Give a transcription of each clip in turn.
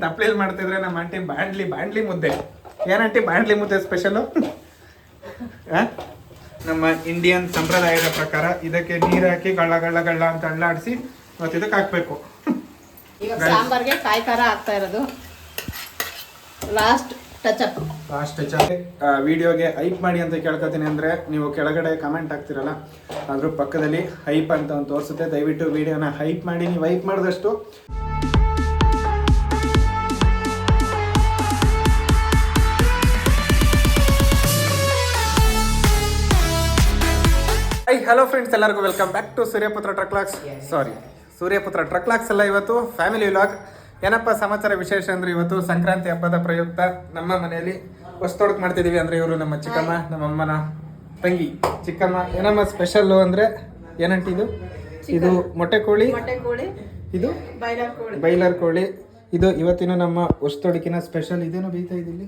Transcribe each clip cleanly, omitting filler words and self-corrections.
ತಪ್ಪಲೆಯಲ್ಲಿ ಮಾಡ್ತಿದ್ರೆ ನಮ್ಮ ಆಂಟಿ ಬಾಂಡ್ಲಿ ಮುದ್ದೆ. ಏನಂಟಿ ಬಾಂಡ್ಲಿ ಮುದ್ದೆ ಸ್ಪೆಷಲು? ನಮ್ಮ ಇಂಡಿಯನ್ ಸಂಪ್ರದಾಯದ ಪ್ರಕಾರ ಇದಕ್ಕೆ ನೀರು ಹಾಕಿ ಗಳ್ಳ ಅಂತ ಅಳ್ಳಾಡಿಸಿ ಮತ್ತೆ ಇದಕ್ಕೆ ಹಾಕ್ಬೇಕು. ಈಗ ಸಾಂಬಾರ್ಗೆ ಕಾಯಿ ಖಾರ ಹಾಕ್ತಾ ಇರೋದು. Last touch up. ವಿಡಿಯೋಗೆ ಹೈಪ್ ಮಾಡಿ ಅಂತ ಕೇಳ್ಕೊತೀನಿ. ಅಂದರೆ ನೀವು ಕೆಳಗಡೆ ಕಮೆಂಟ್ ಹಾಕ್ತಿರಲ್ಲ, ಅದ್ರ ಪಕ್ಕದಲ್ಲಿ ಹೈಪ್ ಅಂತ ಒಂದು ತೋರಿಸುತ್ತೆ. ದಯವಿಟ್ಟು ವಿಡಿಯೋನ ಹೈಪ್ ಮಾಡಿ. ನೀವು ಹೈಪ್ ಮಾಡಿದಷ್ಟು ಹಲೋ ಫ್ರೆಂಡ್ಸ್, ಎಲ್ಲರಿಗೂ ವೆಲ್ಕಮ್ ಬ್ಯಾಕ್ ಟು ಸೂರ್ಯಪುತ್ರ ಟ್ರಕ್ಲಾಕ್ಸ್. ಸೂರ್ಯಪುತ್ರ ಟ್ರಕ್ಲಾಕ್ಸ್ ಎಲ್ಲ ಇವತ್ತು ಫ್ಯಾಮಿಲಿ ವ್ಲಾಗ್. ಏನಪ್ಪ ಸಮಾಚಾರ ವಿಶೇಷ ಅಂದರೆ ಇವತ್ತು ಸಂಕ್ರಾಂತಿ ಹಬ್ಬದ ಪ್ರಯುಕ್ತ ನಮ್ಮ ಮನೆಯಲ್ಲಿ ಹೊಸ್ತೊಡಕ್ ಮಾಡ್ತಿದ್ದೀವಿ. ಅಂದರೆ ಇವರು ನಮ್ಮ ಚಿಕ್ಕಮ್ಮ, ನಮ್ಮಮ್ಮನ ತಂಗಿ ಚಿಕ್ಕಮ್ಮ. ಏನಮ್ಮ ಸ್ಪೆಷಲ್ಲು ಅಂದರೆ ಏನಂತ ಇದು ಮೊಟ್ಟೆ ಕೋಳಿ, ಇದು ಬೈಲರ್ ಕೋಳಿ. ಇದು ಇವತ್ತಿನ ನಮ್ಮ ಹೊಸ್ತೊಡಕಿನ ಸ್ಪೆಷಲ್. ಇದೇನೋ ಬೇಯ್ತಾ ಇದಿಲ್ಲಿ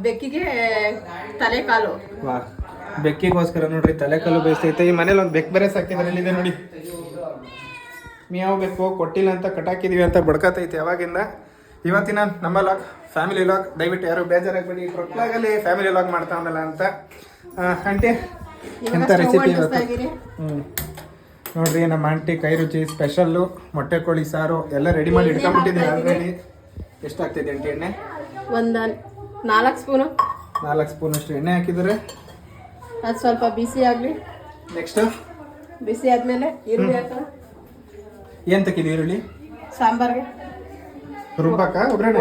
ಬೆಕ್ಕಿಗೆ ತಲೆಕಾಲು. ವಾ, ಬೆಕ್ಕಿಗೋಸ್ಕರ ನೋಡ್ರಿ ತಲೆಕಾಲು ಬೇಯಿಸ್ತೈತೆ. ಈ ಮನೇಲಿ ಒಂದು ಬೆಕ್ಕು ಬೇರೆ ಸಾಕಿದ್ರೆ ಇಲ್ಲಿದೆ ನೋಡಿ. ಮಿಯಾವ್ ಬೇಕು ಕೊಟ್ಟಿಲ್ಲ ಅಂತ ಕಟಾಕಿದೀವಿ ಅಂತ ಬಡ್ಕತೈತೆ ಯಾವಾಗಿಂದ. ಇವತ್ತಿನ ನಮ್ಮ ಲಾಗ್ ಫ್ಯಾಮಿಲಿ ಲಾಗ್. ದಯವಿಟ್ಟು ಯಾರು ಬೇಜಾರಾಗಬೇಡಿ, ಟ್ರಕ್ಲಾಗಲ್ಲಿ ಫ್ಯಾಮಿಲಿ ಲಾಗ್ ಮಾಡ್ತಾವಲ್ಲ ಅಂತ. ಆಂಟಿ ಎಂಥ ರೆಸಿಪಿ ಇವತ್ತು? ನೋಡ್ರಿ ನಮ್ಮ ಆಂಟಿ ಕೈ ರುಚಿ ಸ್ಪೆಷಲ್ಲು ಮೊಟ್ಟೆ ಕೋಳಿ ಸಾರು ಎಲ್ಲ ರೆಡಿ ಮಾಡಿ ಇಟ್ಕೊಂಡ್ಬಿಟ್ಟಿದ್ದೀವಿ ಆಲ್ರೆಡಿ. ಎಷ್ಟಾಗ್ತಿದೆ ಆಂಟಿ ಎಣ್ಣೆ? ಒಂದು 4 ಸ್ಪೂನು. 4 ಸ್ಪೂನ್ ಅಷ್ಟು ಎಣ್ಣೆ ಹಾಕಿದರೆ ಅದು ಸ್ವಲ್ಪ ಬಿಸಿ ಆಗಲಿ. ನೆಕ್ಸ್ಟ್ ಬಿಸಿ ಆದಮೇಲೆ ಈರುಳ್ಳಿ ಹಾಕೋಣ. ಏನು ತಕ್ಕಿದ್ವಿ ಈರುಳ್ಳಿ? ಸಾಂಬಾರ್ಗೆ ರುಬ್ಬಕ್ಕ ಒಗ್ಗರಣೆಗೆ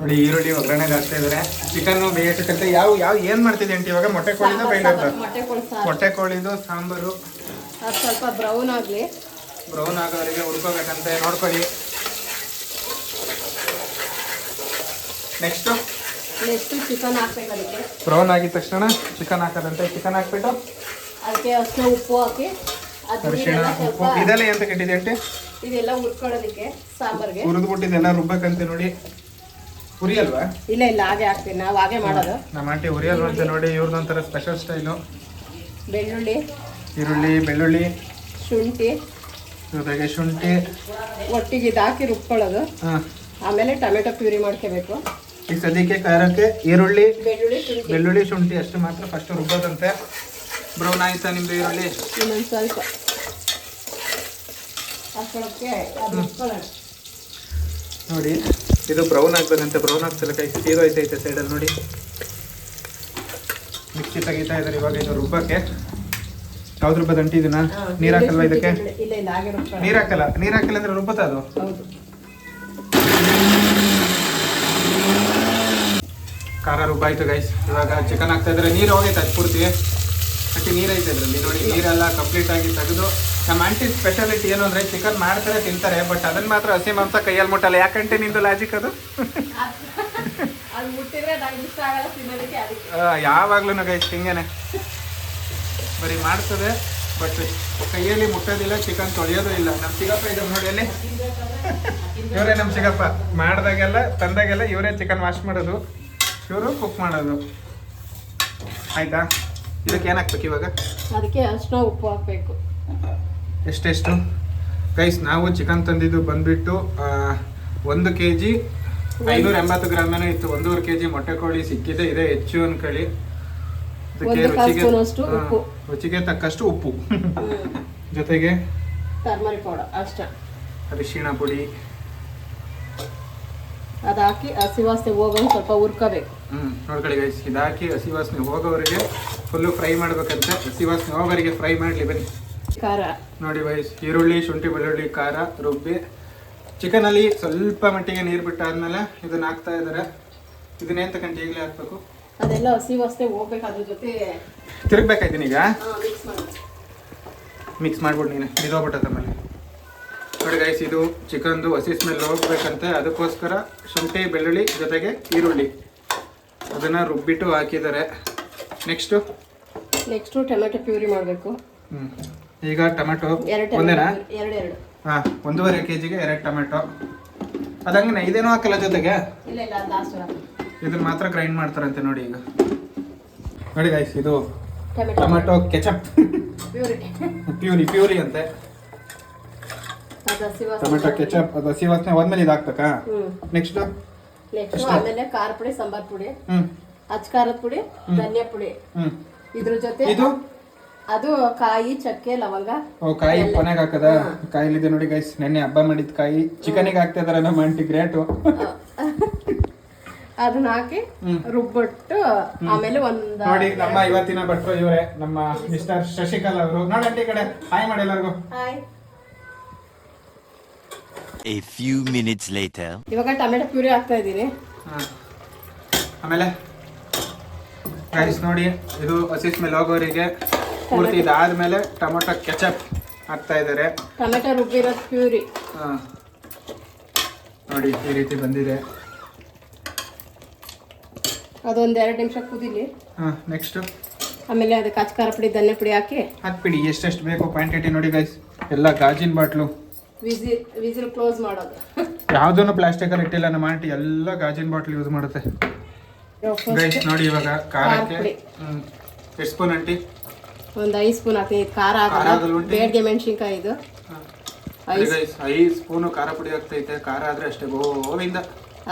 ನೋಡಿ ಈರುಳ್ಳಿ ಒಗ್ಗರಣೆಗೆ ಹಾಕ್ತಾ ಇದಾರೆ. ಚಿಕನ್ ಬೇಯಕ್ಕಂತ ಯಾವ ಏನು ಮಾಡ್ತಿದ್ದೆ ಆಂಟಿ ಇವಾಗ? ಮೊಟ್ಟೆ ಕೋಳಿದು ಬೈಲರ್ದು? ಮೊಟ್ಟೆ ಕೋಳಿದು ಸಾಂಬಾರು. ಅದು ಸ್ವಲ್ಪ ಬ್ರೌನ್ ಆಗೋವರೆಗೆ ಹುರ್ಕೋಬೇಕಂತೆ ನೋಡ್ಕೊಳ್ಳಿ. ನೆಕ್ಸ್ಟ್ ಚಿಕನ್ ಹಾಕ್ಬೇಕು. ಅದಕ್ಕೆ ಬ್ರೌನ್ ಆಗಿದ ತಕ್ಷಣ ಚಿಕನ್ ಹಾಕೋದಂತೆ. ಚಿಕನ್ ಹಾಕ್ಬಿಟ್ಟು ಅದಕ್ಕೆ ಅರಿಶಿನ ಉಪ್ಪು ಹಾಕಿ ಅರಿಶಿಣ ಉಪ್ಪು ಇದೆಲ್ಲ ಎಂತ ಕೆಟ್ಟಿದೆ ಆಂಟಿ? ಇದೆಲ್ಲ ಹುರ್ಕೊಳ್ಳೋದಕ್ಕೆ ಸಾಂಬಾರ್ಗೆ ಹುರಿದ್ಬಿಟ್ಟಿದ್ದೆಲ್ಲ ರುಬ್ಬಕಂತೆ ನೋಡಿ. ಹುರಿ ಅಲ್ವಾ? ಇಲ್ಲ ಹಾಗೆ ಹಾಕ್ತೀನಿ, ನಾವು ಹಾಗೆ ಮಾಡೋದು. ನಮ್ಮ ಆಂಟಿ ಹುರಿ ಅಲ್ವಾ ಅಂತ ನೋಡಿ. ಇವ್ರದ್ದೊಂಥರ ಸ್ಪೆಷಲ್ ಸ್ಟೈಲು. ಈರುಳ್ಳಿ ಬೆಳ್ಳುಳ್ಳಿ ಶುಂಠಿ ಜೊತೆಗೆ ಶುಂಠಿ ಒಟ್ಟಿಗೆ ಇದು ಹಾಕಿ ರುಬ್ಕೊಳ್ಳೋದು. ಆಮೇಲೆ ಟೊಮೆಟೊ ಪ್ಯೂರಿ ಮಾಡ್ಕೋಬೇಕು. ಈ ಸದ್ಯಕ್ಕೆ ಖಾರಕ್ಕೆ ಈರುಳ್ಳಿ ಬೆಳ್ಳುಳ್ಳಿ ಶುಂಠಿ ಅಷ್ಟು ಮಾತ್ರ ಫಸ್ಟ್ ರುಬ್ಬೋದಂತೆ. ಬ್ರೌನ್ ಆಯ್ತಾ ನಿಮ್ದು ಈರುಳ್ಳಿ? ಇನ್ನೊಂದು ಸ್ವಲ್ಪ ಅಷ್ಟೊಳಕ್ಕೆ ನೋಡಿ ಇದು ಬ್ರೌನ್ ಆಗ್ಬೇಕಂತೆ. ಬ್ರೌನ್ ಆಗ್ತಿಲ್ಲ, ಕೈ ಸೀದೋಯ್ತೈತೆ ಸೈಡಲ್ಲಿ ನೋಡಿ. ಮಿಕ್ಸಿ ತೆಗಿತಾ ಇದ್ದಾರೆ ಇವಾಗ ಇದು ರುಬ್ಬಕ್ಕೆ. ಯಾವ್ದು ರುಬ್ಬದಂಟಿ ಇದನ್ನ? ನೀರು ಹಾಕಲ್ವಾ ಇದಕ್ಕೆ? ನೀರು ಹಾಕಲ್ಲ ಅಂದ್ರೆ ರುಬ್ಬತ್ತ ಅದು? ಖಾರ ರುಬ್ಬಾಯ್ತು ಗೈಸ್. ಇವಾಗ ಚಿಕನ್ ಹಾಕ್ತಾ ಇದ್ರೆ ನೀರು ಹೋಗೈತೆ ಅದು ಪೂರ್ತಿ. ಅಟ್ಟಿ ನೀರು ಐತೆ ಇದರಲ್ಲಿ ನೋಡಿ. ನೀರೆಲ್ಲ ಕಂಪ್ಲೀಟ್ ಆಗಿ ತೆಗೆದು ನಮ್ಮ ಆಂಟಿ ಸ್ಪೆಷಾಲಿಟಿ ಏನು ಅಂದರೆ ಚಿಕನ್ ಮಾಡ್ತಾರೆ ತಿಂತಾರೆ, ಬಟ್ ಅದನ್ನು ಮಾತ್ರ ಹಸಿ ಮಾಂಸ ಕೈಯಲ್ಲಿ ಮುಟ್ಟಲ್ಲ. ಯಾಕಂటే ನಿಂದು ಲಾಜಿಕ್ ಅದು? ಯಾವಾಗ್ಲೂ ಗೈಸ್ ಹಿಂಗೇನೆ ಬರೀ ಮಾಡ್ತದೆ, ಬಟ್ ಕೈಯಲ್ಲಿ ಮುಟ್ಟೋದಿಲ್ಲ, ಚಿಕನ್ ತೊಳೆಯೋದು ಇಲ್ಲ. ನಮ್ಮ ಚಿಕ್ಕಪ್ಪ ಇದ್ದಾರೆ ನೋಡಿ ಅಲ್ಲಿ, ಇವರೇ ನಮ್ಮ ಚಿಕ್ಕಪ್ಪ. ಮಾಡಿದಾಗೆಲ್ಲ ತಂದಾಗೆಲ್ಲ ಇವರೇ ಚಿಕನ್ ವಾಶ್ ಮಾಡೋದು, ಇವರು ಕುಕ್ ಮಾಡೋದು. ಆಯ್ತಾ? ಇದಕ್ಕೆ ಏನು ಹಾಕ್ಬೇಕು ಇವಾಗ? ಅದಕ್ಕೆ ಅರಿಶಿನ ಉಪ್ಪು ಹಾಕಬೇಕು. ಎಷ್ಟೆಷ್ಟು ಗೈಸ್? ನಾವು ಚಿಕನ್ ತಂದಿದ್ದು ಬಂದ್ಬಿಟ್ಟು 1 kg 580 ಗ್ರಾಮೇನೋ ಇತ್ತು. 1.5 kg ಮೊಟ್ಟೆ ಕೋಳಿ ಸಿಕ್ಕಿದೆ. ಇದೇ ಹೆಚ್ಚು ಅನ್ಕೊಳ್ಳಿ. ರುಚಿಗೆ ತಕ್ಕಷ್ಟು ಉಪ್ಪು, ಜೊತೆಗೆ ಟರ್ಮರಿಕ್ ಪೌಡರ್ ಅಷ್ಟೇ, ಅರಿಶಿಣ ಪುಡಿ ಅದು ಹಾಕಿ ಹಸಿ ವಾಸನೆ ಹೋಗೋದು ಸ್ವಲ್ಪ ಹುರ್ಕೋಬೇಕು. ನೋಡ್ಕೊಳ್ಳಿ ಗೈಸ್, ಇದಾಕಿ ಹಸಿ ವಾಸನೆ ಹೋಗೋವರೆಗೆ ಫುಲ್ಲು ಫ್ರೈ ಮಾಡ್ಬೇಕಂತೆ. ಹಸಿ ವಾಸನೆ ಹೋಗೋವರೆಗೆ ಫ್ರೈ ಮಾಡಲಿ ಬನ್ನಿ. ಖಾರ ನೋಡಿ ಗೈಸ್, ಈರುಳ್ಳಿ ಶುಂಠಿ ಬೆಳ್ಳುಳ್ಳಿ ಖಾರ ರುಬ್ಬಿ ಚಿಕನಲ್ಲಿ ಸ್ವಲ್ಪ ಮಟ್ಟಿಗೆ ನೀರು ಬಿಟ್ಟಾದ್ಮೇಲೆ ಇದನ್ನ ಹಾಕ್ತಾ ಇದ್ದಾರೆ. ಇದನ್ನೇನು ತಗೊಂಡು ಈಗಲೇ ಹಾಕ್ಬೇಕು? ಅದೆಲ್ಲ ಹಸಿ ವಾಸನೆ ಹೋಗ್ಬೇಕು. ಅದ್ರ ಜೊತೆ ತಿರುಗ್ಬೇಕಾಯ್ತೀನಿ ಈಗ. ಮಿಕ್ಸ್ ಮಾಡ್ಬಿಟ್ಟು ನೀನು ಬಿದೋಗ್ಬಿಟ್ಟದ ಮೇಲೆ. ನೋಡಿ ಗೈಸ್, ಇದು ಚಿಕನ್ದು ಹಸಿ ಸ್ಮೆಲ್ ಹೋಗ್ಬೇಕಂತೆ. ಅದಕ್ಕೋಸ್ಕರ ಶುಂಠಿ ಬೆಳ್ಳುಳ್ಳಿ ಜೊತೆಗೆ ಈರುಳ್ಳಿ ಅದನ್ನು ರುಬ್ಬಿಟ್ಟು ಹಾಕಿದ್ದಾರೆ. ನೆಕ್ಸ್ಟು ಟೊಮೆಟೊ ಪ್ಯೂರಿ ಮಾಡಬೇಕು. ಈಗ ಟೊಮೆಟೊ ಒಂದೇನಾ? 2 ಹಾಂ, 1.5 kgಗೆ 2 ಟೊಮೆಟೊ. ಅದಂಗೆ ಇದೇನೋ ಹಾಕಲ್ಲ ಜೊತೆಗೆ? ಇಲ್ಲ ಇದನ್ನ ಮಾತ್ರ ಗ್ರೈಂಡ್ ಮಾಡ್ತಾರಂತೆ ನೋಡಿ. ಈಗ ನೋಡಿ ಗೈಸ್, ಇದು ಟೊಮೆಟೊ ಕೆಚಪ್ ಪ್ಯೂರಿ ಪ್ಯೂರಿ ಅಂತೆ. ಅದು ಹಸಿ ವಾಸನೆ ಟೊಮೆಟೊ ಕೆಚಪ್ ಅದು ಹಸಿ ವಾಸನೆ ಹೋದ್ಮೇಲೆ ಇದು ಹಾಕ್ಬೇಕಾ? ನೆಕ್ಸ್ಟ್ ಆಮೇಲೆ ಖಾರ ಪುಡಿ, ಸಾಂಬಾರ್ ಪುಡಿ, ಅಚ್ಚ ಖಾರದ ಪುಡಿ, ಧನಿಯಾ ಪುಡಿ. ಇದ್ರ ಜೊತೆ ಇದು ಅದು ಕಾಯಿ, ಚಕ್ಕೆ, ಲವಂಗ. ಕಾಯಿ ಕೊನೆಗೆ ಹಾಕದ? ಕಾಯಿಲಿದೆ ನೋಡಿ ಗೈಸ್, ನೆನ್ನೆ ಹಬ್ಬ ಮಾಡಿದ ಕಾಯಿ ಚಿಕನಿಗೆ ಹಾಕ್ತಾ ಇದಾರೆ ನಮ್ಮ ಆಂಟಿ, ಗ್ರೇಟು. ಅದನ್ನ ಹಾಕಿ ರುಬ್ಬಿಟ್ಟು ಆಮೇಲೆ ನೋಡಿ ನಮ್ಮ ಇವತ್ತಿನ ಭಟ್ರು ಇವರೇ, ನಮ್ಮ ಮಿಸ್ಟರ್ ಶಶಿಕಲಾ ಅವರು. ನೋಡಂಟಿ ಕಡೆ ಹಾಯ್ ಮಾಡಿ ಎಲ್ಲರಿಗೂ. A few minutes later. ಇವಾಗ ಟೊಮೆಟೊ ಪ್ಯೂರಿ ಹಾಕ್ತಾ ಇದ್ದೀನಿ. ಆಮೇಲೆ ಗೈಸ್ ನೋಡಿ, ಇದು ಹಸಿ ಸ್ಮೆಲ್ ಹೋಗೋರಿಗೆ ಪೂರ್ತಿ ಇದಾದ್ಮೇಲೆ ಟೊಮೆಟೊ ಕೆಚಪ್ ಹಾಕ್ತಾ ಇದ್ದಾರೆ. ಟೊಮೆಟೊ ರುಬ್ಬಿರೋ ಪ್ಯೂರಿ ನೋಡಿ ಈ ರೀತಿ ಬಂದಿದೆ. ಅದೊಂದು 2 ನಿಮಿಷ ಕುದಿಲಿ. ನೆಕ್ಸ್ಟ್ ಆಮೇಲೆ ಅದಕ್ಕೆ ಅಚ್ಚ ಖಾರ ಪುಡಿ, ಧನಿಯಾ ಪುಡಿ ಹಾಕಿ ಹಾಕ್ಬಿಡಿ. ಎಷ್ಟೆಷ್ಟು ಬೇಕು ಕ್ವಾಂಟಿಟಿ ನೋಡಿ ಗೈಸ್. ಎಲ್ಲ ಗಾಜಿನ ಬಾಟ್ಲು. ವಿಸಿಲ್ ಕ್ಲೋಸ್ ಮಾಡೋದು. ಯಾವುದನ್ನು ಪ್ಲಾಸ್ಟಿಕಲ್ಲಿ ಇಟ್ಟಿಲ್ಲ ನಮ್ಮ ಆಂಟಿ, ಎಲ್ಲ ಗಾಜಿನ ಬಾಟ್ಲು ಯೂಸ್ ಮಾಡುತ್ತೆ ಗೈಸ್. ನೋಡಿ ಇವಾಗ ಖಾರಕ್ಕೆ ಎಷ್ಟು ಸ್ಪೂನ್ ಆಂಟಿ? ಒಂದು 5 ಸ್ಪೂನ್ ಹಾಕಿ. ಖಾರ ಹಾಕಲ್ಲ, ಬೇಡ್ಗೆ ಮೆಣಸಿನ್ಕಾಯಿ ಇದು 5 ಸ್ಪೂನು ಖಾರ ಪುಡಿ ಆಗ್ತೈತೆ. ಖಾರ ಆದ್ರೆ ಅಷ್ಟೇ ಗೋವಿಂದ.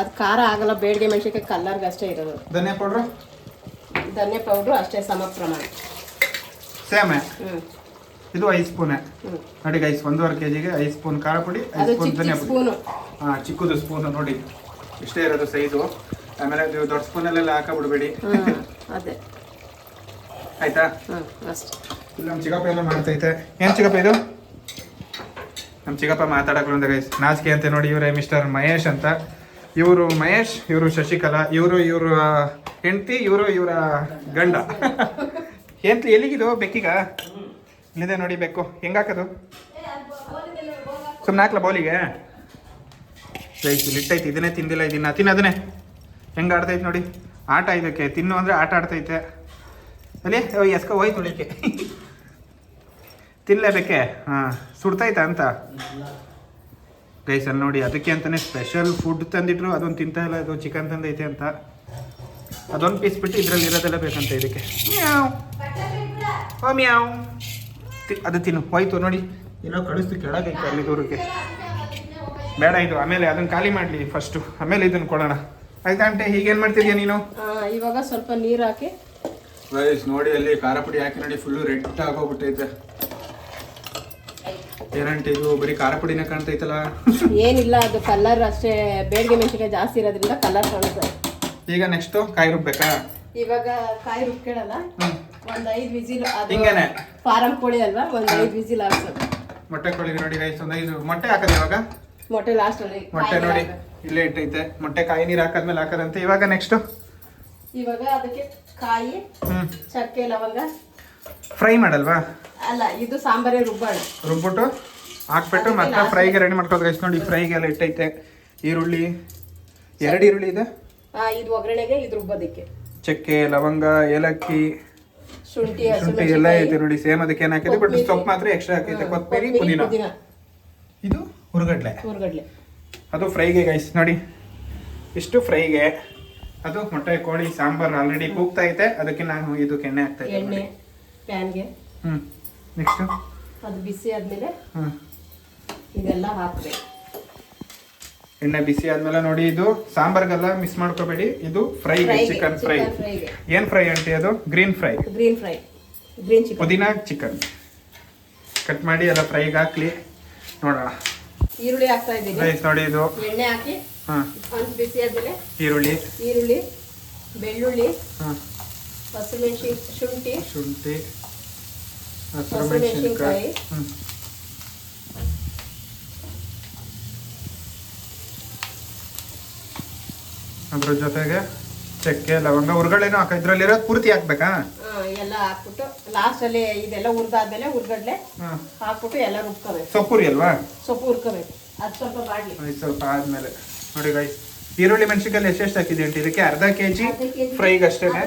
ಅದು ಖಾರ ಆಗಲ್ಲ, ಬೇಡ್ಗೆ ಮೆಣಸಿನ್ಕಾಯಿ ಕಲ್ಲರ್ಗೆ ಅಷ್ಟೇ ಇರೋದು. ಧನಿಯಾ ಪೌಡ್ರು ಅಷ್ಟೇ ಸಮ ಪ್ರಮಾಣ ಸೇಮ್. ಇದು 5 ಸ್ಪೂನ್ ನೋಡಿ ಗೈಸ್. 1.5 kgಗೆ 5 ಸ್ಪೂನ್ ಖಾರ ಪುಡಿ, 5 ಸ್ಪೂನ್ ಧನಿಯಾ ಪುಡಿ. ಚಿಕ್ಕದು ಸ್ಪೂನು ನೋಡಿ, ಇಷ್ಟೇ ಇರೋದು ಸೈಜು. ಆಮೇಲೆ ನೀವು ದೊಡ್ಡ ಸ್ಪೂನಲ್ಲೆಲ್ಲ ಹಾಕಬಿಡ್ಬೇಡಿ. ಅದೇ ಆಯ್ತಾ? ಅಷ್ಟೇ. ಇಲ್ಲಿ ನಮ್ಮ ಚಿಕ್ಕಪ್ಪ ಎಲ್ಲ ಮಾಡ್ತೈತೆ. ಏನು ಚಿಕ್ಕಪ್ಪ ಇದು? ನಮ್ಮ ಚಿಕ್ಕಪ್ಪ ಮಾತಾಡಕ್ಕೆ ಗೈಸ್ ನಾಚಿಕೆ ಅಂತ. ನೋಡಿ ಇವರೇ ಮಿಸ್ಟರ್ ಮಹೇಶ್ ಅಂತ. ಇವರು ಮಹೇಶ್, ಇವರು ಶಶಿಕಲಾ, ಇವರು ಹೆಂಡತಿ, ಇವರ ಗಂಡ. ಎಲ್ಲಿಗಿದು ಬೆಕ್ಕಿಗ? ಇಲ್ಲಿದೆ ನೋಡಿ ಬೆಕ್ಕು. ಹೆಂಗಾಕದು? ಸುಮ್ಮನೆ ಹಾಕ್ಲ ಬೌಲಿಗೆ? ಇಲ್ಲಿ ಇಟ್ಟೈತಿ, ಇದನ್ನೇ ತಿಂದಿಲ್ಲ. ತಿನ್ನೋದನ್ನೇ ಹೆಂಗೆ ಆಡ್ತೈತೆ ನೋಡಿ. ಆಟ ಇದಕ್ಕೆ, ತಿನ್ನು ಅಂದರೆ ಆಟ ಆಡ್ತೈತೆ. ಅಲ್ಲಿ ಎಸ್ಕ ಹೋಯ್ತು ಉಳಿಕೆ. ತಿನ್ನಲೇಬೇಕೆ? ಸುಡ್ತೈತ ಅಂತ ಗೈಸ್. ಅಲ್ಲಿ ನೋಡಿ, ಅದಕ್ಕೆ ಅಂತಲೇ ಸ್ಪೆಷಲ್ ಫುಡ್ ತಂದಿಟ್ರು. ಅದೊಂದು ತಿಂತಾ ಇಲ್ಲ. ಇದು ಚಿಕನ್ ತಂದೈತೆ ಅಂತ ಅದೊಂದು ಪೀಸ್ ಬಿಟ್ಟು ಇದರಲ್ಲಿ ಇರೋದೆಲ್ಲ ಬೇಕಂತ ಇದಕ್ಕೆ. ಮ್ಯಾವ್ ಅದು ತಿನ್ನು. ಹೋಯ್ತು ನೋಡಿ, ಏನೋ ಕಳಿಸ್ತು ಕೆಳಗೈತೆ ಅಲ್ಲಿ ದೂರಕ್ಕೆ. ಬೇಡ ಇದು, ಆಮೇಲೆ ಅದನ್ನು ಖಾಲಿ ಮಾಡಲಿ ಫಸ್ಟು, ಆಮೇಲೆ ಇದನ್ನು ಕೊಡೋಣ. ಆಯ್ತಾ ಆಂಟಿ? ಹೀಗೇನು ಮಾಡ್ತಿದ್ಯಾ ನೀನು? ಇವಾಗ ಸ್ವಲ್ಪ ನೀರು ಹಾಕಿ ಗೈಸ್ ನೋಡಿ, ಅಲ್ಲಿ ಖಾರ ಪುಡಿ ಹಾಕಿ ನೋಡಿ, ಫುಲ್ಲು ರೆಡ್ ಆಗೋಗ್ಬಿಟ್ಟೈತೆ. ಏನಂటే ಇದು ಬರೀ ಖಾರ ಪುಡಿನೇ ಕಾಣ್ತೈತಲ್ಲ? ಏನಿಲ್ಲ, ಅದು ಕಲರ್ ಅಷ್ಟೇ. ಬೇಡಿಗೆ ಮೆಣಸಿನಕಾಯಿ ಜಾಸ್ತಿ ಇರೋದ್ರಿಂದ ಕಲರ್ ಕಾಣುತ್ತೆ. ಈಗ ನೆಕ್ಸ್ಟ್ ಕಾಯಿ ರುಬ್ಬೇಕಾ? ಇವಾಗ ಕಾಯಿ ರುಬ್ಕೊಳ್ಳಲ್ಲ, ಒಂದು 5 ವಿಸಿಲ್. ಹಿಂಗೇನೆ ಫಾರಂ ಕೋಳಿ ಅಲ್ವಾ, ಒಂದು 5 ವಿಸಿಲ್ ಹಾಕ್ಸೋದು. ಮೊಟ್ಟೆ ಕೋಳಿಗೆ ನೋಡಿ ಗೈಸ್, ಒಂದು 5 ಮೊಟ್ಟೆ ಹಾಕೋದು. ಇವಾಗ ಮೊಟ್ಟೆ ಲಾಸ್ಟ್ ಅಲ್ಲಿ. ಮೊಟ್ಟೆ ನೋಡಿ ಇಲ್ಲೇ ಇಟ್ಟೈತೆ. ಮೊಟ್ಟೆ ಕಾಯಿ ನೀರು ಹಾಕಾದ್ಮೇಲೆ ಹಾಕೋದಂತೆ. ಇವಾಗ ನೆಕ್ಸ್ಟ್ ಇವಾಗ ಅದಕ್ಕೆ ಕಾಯಿ, ಚಕ್ಕೆ, ಲವಂಗ ಫ್ರೈ ಮಾಡಲ್ವಾ? ಅಲ್ಲ, ಇದು ಸಾಂಬಾರೇ ರುಬ್ಬಿಟ್ಟು ಹಾಕ್ಬಿಟ್ಟು ಮತ್ತೆ ಫ್ರೈಗೆ ರೆಡಿ ಮಾಡ್ಕೋದು ಗೈಸ್. ನೋಡಿ ಫ್ರೈಗೆ ಎಲ್ಲ ಇಟ್ಟೈತೆ. ಈರುಳ್ಳಿ 2 ಈರುಳ್ಳಿ ಇದೆ. ಇದು ಒಗ್ಗರಣೆಗೆ, ಇದು ರುಬ್ಬೋದಕ್ಕೆ. ಚಕ್ಕೆ, ಲವಂಗ, ಏಲಕ್ಕಿ, ಶುಂಠಿ ಎಲ್ಲ ಐತೆ ನೋಡಿ. ಸೇಮ್ ಅದಕ್ಕೆ ಏನು ಹಾಕಿದೆ, ಬಟ್ ಸೊಪ್ಪು ಮಾತ್ರ ಎಕ್ಸ್ಟ್ರಾ ಹಾಕೈತೆ. ಕೊತ್ತಂಬರಿ, ಪುದೀನ. ಇದು ಹುರ್ಗಡ್ಲೆ. ಅದು ಫ್ರೈಗೆ ಗೈಸ್. ನೋಡಿ ಇಷ್ಟು ಫ್ರೈಗೆ. ಅದು ಮೊಟ್ಟೆ ಕೋಳಿ ಸಾಂಬಾರು ಆಲ್ರೆಡಿ ಕೂಗ್ತಾ ಐತೆ. ಅದಕ್ಕೆ ನಾನು ಇದಕ್ಕೆ ಎಣ್ಣೆ ಹಾಕ್ತಾ ಇದ್ದೆ. ಎಣ್ಣೆ ಪ್ಯಾನ್ಗೆ. ನೆಕ್ಸ್ಟ್ ಅದು ಬಿಸಿ ಆದ್ಮೇಲೆ ಇದೆಲ್ಲ ಹಾಕ್ಬೇಕು. ಎಣ್ಣೆ ಬಿಸಿ ಆದ್ಮೇಲೆ ನೋಡಿ, ಇದು ಸಾಂಬಾರ್ಗೆಲ್ಲ ಮಿಸ್ ಮಾಡ್ಕೋಬೇಡಿ. ಇದು ಫ್ರೈಗೆ, ಚಿಕನ್ ಫ್ರೈ. ಏನ್ ಫ್ರೈ ಆಂಟಿ? ಅದು ಗ್ರೀನ್ ಫ್ರೈ. ಗ್ರೀನ್ ಚಿಕನ್, ಪುದೀನ ಚಿಕನ್ ಕಟ್ ಮಾಡಿ ಎಲ್ಲ ಫ್ರೈಗೆ ಹಾಕ್ಲಿ. ನೋಡೋಣ. ಈರುಳ್ಳಿ ಹಾಕ್ತಾ ಇದ್ದೀನಿ ಗೈಸ್ ನೋಡಿ. ಇದು ಎಣ್ಣೆ ಹಾಕಿ ಒಂದು ಬಿಸಿ ಆದ್ಮೇಲೆ ಈರುಳ್ಳಿ, ಬೆಳ್ಳುಳ್ಳಿ, ಶುಂಠಿ, ಹಸಿಮೆಣಸಿನಕಾಯಿ, ಅದ್ರ ಜೊತೆಗೆ ಚಕ್ಕೆ, ಲವಂಗ, ಹುರ್ಗಡ್ಲೆನೂ ಹಾಕ. ಇದ್ರಲ್ಲಿರೋದು ಪೂರ್ತಿ ಹಾಕ್ಬೇಕಾ? ಎಲ್ಲ ಹಾಕ್ಬಿಟ್ಟು ಲಾಸ್ಟ್ ಅಲ್ಲಿ ಇದೆಲ್ಲ ಹುರ್ದಾದ್ಮೇಲೆ ಹುರ್ಗಡ್ಲೆ ಹಾಕ್ಬಿಟ್ಟು ಎಲ್ಲ ರುಬ್ಕೋಬೇಕು. ಸೊಪ್ಪುರಿ ಅಲ್ವಾ? ಸೊಪ್ಪು ಹುರ್ಕೋಬೇಕು. ಅದು ಸ್ವಲ್ಪ ಬಾಡ್ಲಿ. ಸ್ವಲ್ಪ ಆದ್ಮೇಲೆ ನೋಡಿ ಗೈಸ್, ಈರುಳ್ಳಿ ಮೆಣಸಿನಕಾಯಿ ಎಷ್ಟೆಷ್ಟು ಹಾಕಿದೆ ಅಂತ? ಇದಕ್ಕೆ ಅರ್ಧ kg ಫ್ರೈಗೆ ಅಷ್ಟೇನೆ.